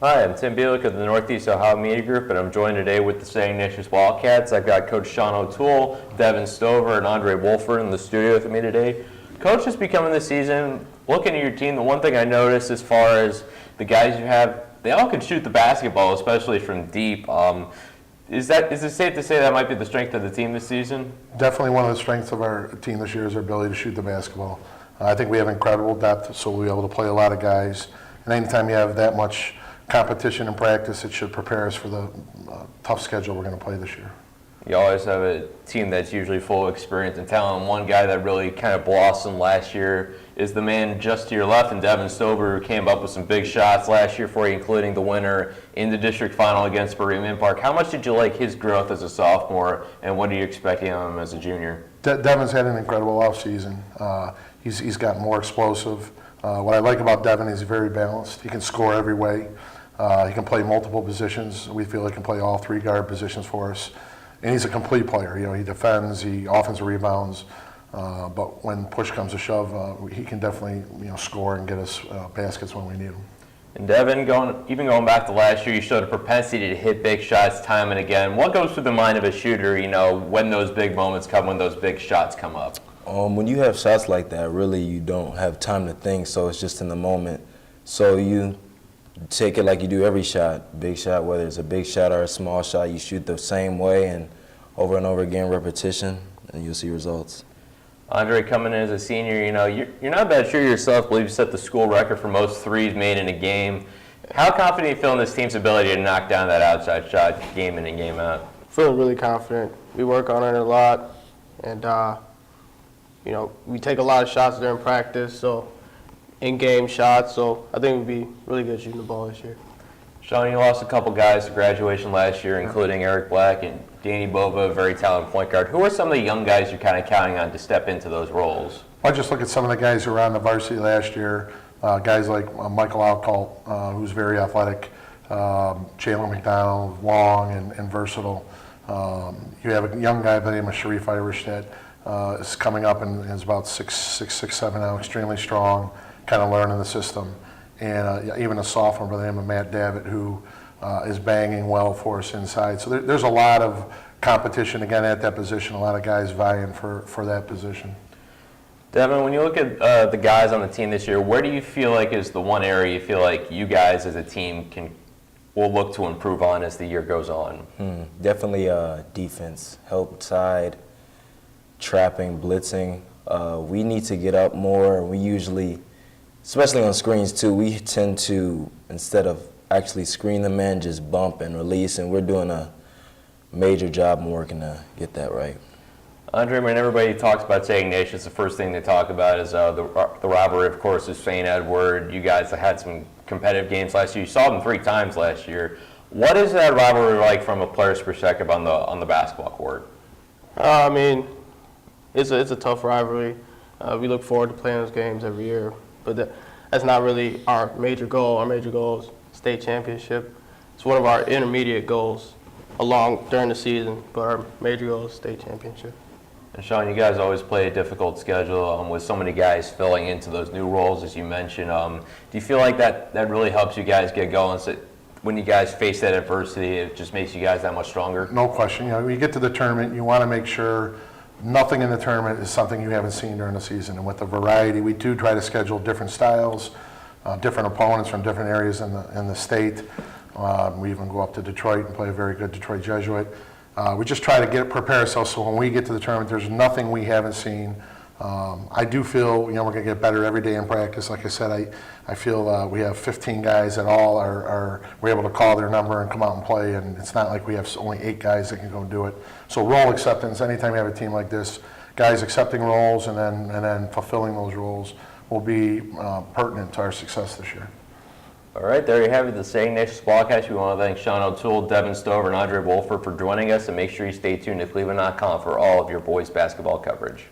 Hi, I'm Tim Bielik of the Northeast Ohio Media Group, and I'm joined today with the St-Ignatius Wildcats. I've got Coach Sean O&apos, Deven-Stover, and Andre-Wolford in the studio with me today. Coach, just becoming this season, looking at your team, the one thing I noticed as far as the guys you have, they all can shoot the basketball, especially from deep. Is it safe to say that might be the strength of the team this season? Definitely one of the strengths of our team this year is our ability to shoot the basketball. I think we have incredible depth, so we'll be able to play a lot of guys. And anytime you have that much competition and practice, it should prepare us for the tough schedule we're going to play this year. You always have a team that's usually full of experience and talent. One guy that really kind of blossomed last year is the man just to your left, and Deven-Stover, who came up with some big shots last year for you, including the winner in the district final against Bereavement Park. How much did you like his growth as a sophomore, and what are you expecting of him as a junior? Devin's had an incredible offseason. He's gotten more explosive. What I like about Devin is he's very balanced. He can score every way. He can play multiple positions. We feel he can play all three guard positions for us. And he's a complete player. You know, he defends, he offensive rebounds, but when push comes to shove, he can definitely score and get us baskets when we need them. And Devin, even going back to last year, you showed a propensity to hit big shots time and again. What goes through the mind of a shooter, when those big moments come, when those big shots come up? When you have shots like that, really you don't have time to think, so it's just in the moment. So you take it like you do every shot, big shot, whether it's a big shot or a small shot, you shoot the same way and over again, repetition, and you'll see results. Andre, coming in as a senior, you're not a bad shooter yourself. I believe you set the school record for most threes made in a game. How confident do you feel in this team's ability to knock down that outside shot game in and game out? Feeling really confident. We work on it a lot, and we take a lot of shots during practice, so in-game shots, so I think we'd be really good shooting the ball this year. Sean, you lost a couple guys to graduation last year, including Eric Black and Danny Bova, a very talented point guard. Who are some of the young guys you're kind of counting on to step into those roles? I just look at some of the guys who were on the varsity last year, guys like Michael Alcolt, who's very athletic, Jalen McDonald, long and versatile. You have a young guy by the name of Sharif Irish that is coming up and is about 6'7" now, extremely strong, kind of learning the system. And even a sophomore by the name of Matt Davitt, who is banging well for us inside. So there's a lot of competition, again, at that position, a lot of guys vying for that position. Devin, when you look at the guys on the team this year, where do you feel like is the one area you feel like you guys as a team will look to improve on as the year goes on? Definitely defense, help side, trapping, blitzing. We need to get up more. We usually, especially on screens too, we tend to, instead of actually screen the man, just bump and release, and we're doing a major job in working to get that right. Andre, when everybody talks about St-Ignatius, the first thing they talk about is the rivalry, of course, is St. Edward. You guys had some competitive games last year. You saw them 3 times last year. What is that rivalry like from a player's perspective on the basketball court? It's a tough rivalry. We look forward to playing those games every year, but that's not really our major goal. Our major goal is state championship. It's one of our intermediate goals during the season, but our major goal is state championship. And Sean, you guys always play a difficult schedule with so many guys filling into those new roles, as you mentioned. Do you feel like that really helps you guys get going? So when you guys face that adversity, it just makes you guys that much stronger? No question. When you get to the tournament, you want to make sure nothing in the tournament is something you haven't seen during the season. And with the variety, we do try to schedule different styles, different opponents from different areas in the state. We even go up to Detroit and play a very good Detroit Jesuit. We just try to prepare ourselves so when we get to the tournament, there's nothing we haven't seen. I do feel we're going to get better every day in practice. Like I said, I feel we have 15 guys that all we're able to call their number and come out and play, and it's not like we have only 8 guys that can go do it. So role acceptance, anytime you have a team like this, guys accepting roles and then fulfilling those roles will be pertinent to our success this year. All right, there you have it, the St-Ignatius Wildcats. We want to thank Sean O&apos, Deven-Stover, and Andre-Wolford for joining us, and make sure you stay tuned to cleveland.com for all of your boys basketball coverage.